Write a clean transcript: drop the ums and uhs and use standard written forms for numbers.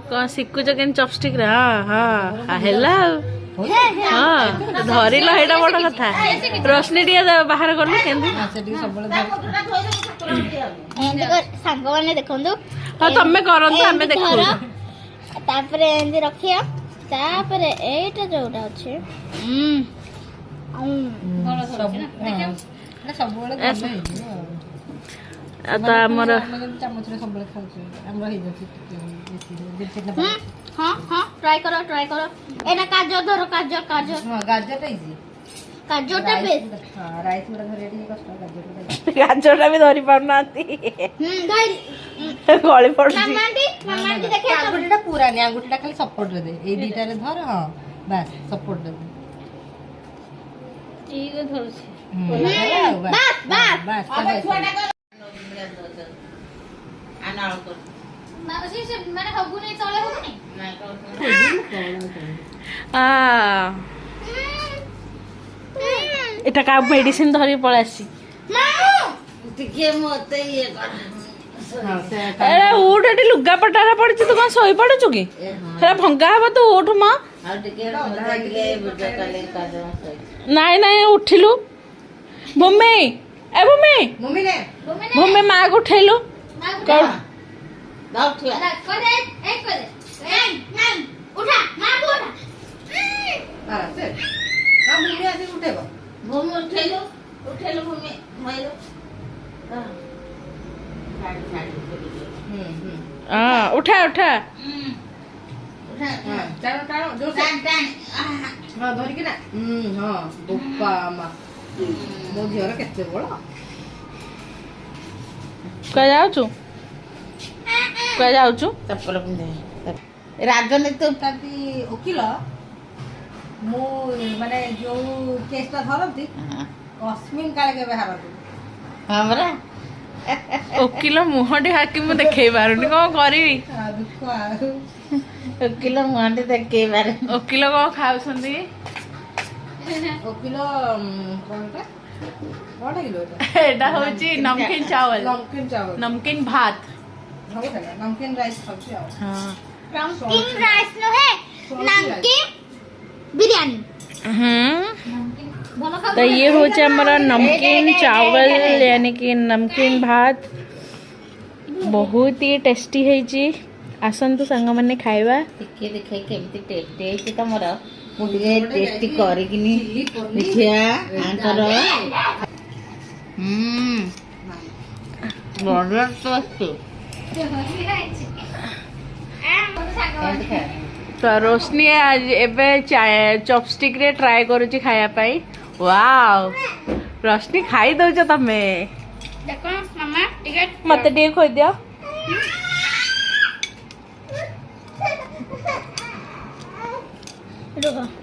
कौन शिकुच के चॉपस्टिक रे हां हां हेला हां धरिल हेडा बड़ कथा रोशनी टिया बाहर करलु केंदी सांग माने देखंदु हां तमे करंतु हमें देखु तापरे एंदी रखिया तापरे एटा जोटा अछि सब बड़े आता हमर चमच रे सब बड़े खाउछ हमरा ही जति हां हां ट्राई करो एना काजो धरो काजो हां गाजरटा इजी काजोटा बेस हां राइस गुडा धरे डी कष्ट गाजरटा भी धरि पाउनाती धरि गଳି पडुची मामांटी देखे अंगुठीटा पूरा नहीं अंगुठीटा खाली सपोर्ट रे दे ए दीटा रे धर हां बस सपोर्ट दे ठीक धरछि बस बस माने हबु नहीं चले हबु नहीं एटा का मेडिसिन धरि पळासी टिके मते ये कर अरे उठ एटी लुगा पटारा पड़छि तू कोन सोई पड़छु की हेरा भंगा हबो तू उठ मा नहीं नहीं उठिलु मम्मी ए मम्मी मम्मी मां को उठेलु कर दाउ उठिया करे एक करे नहीं उठा मां को उठा से हां मम्मी आसी उठेबो मम्मी उठेलु मम्मी माइलो हां उठा उठा हां टाणो जो टाण हां धरि के ना हां बोपा मा मो झियर केते बड़ का जाउछु चप्पल पिंधे राजनीति ताती वकील मु माने जो केसटा धरती अस्मिन काले के बाहर हमरा वकील मुहटी हाकिम देखै बारुनी को करबी दुख वकील मुहटी देखै बारे वकील को खाउछंदी वकील कोनटा कोटा किलो एटा होची नमकीन चावल नमकीन भात नमकीन राइस खाउछी हां नमकीन राइस नो है नमकीन बिरयानी तो ये हो हमारा नमकीन चावल यानी कि नमकीन भात बहुत ही टेस्टी है जी आसंतु संग माने खाइबा देखे देखे केमती टेस्टी तमरा मुझे टेस्टी करे किनी देखिया आंकर बढ़िया टेस्टी तो रोशनी आज एबे चॉपस्टिक रे ट्राई करूची खाया पाई वाओ रोशनी खाई दउछ तमे देखो मामा टिकट मते टे खोइ दियो रुको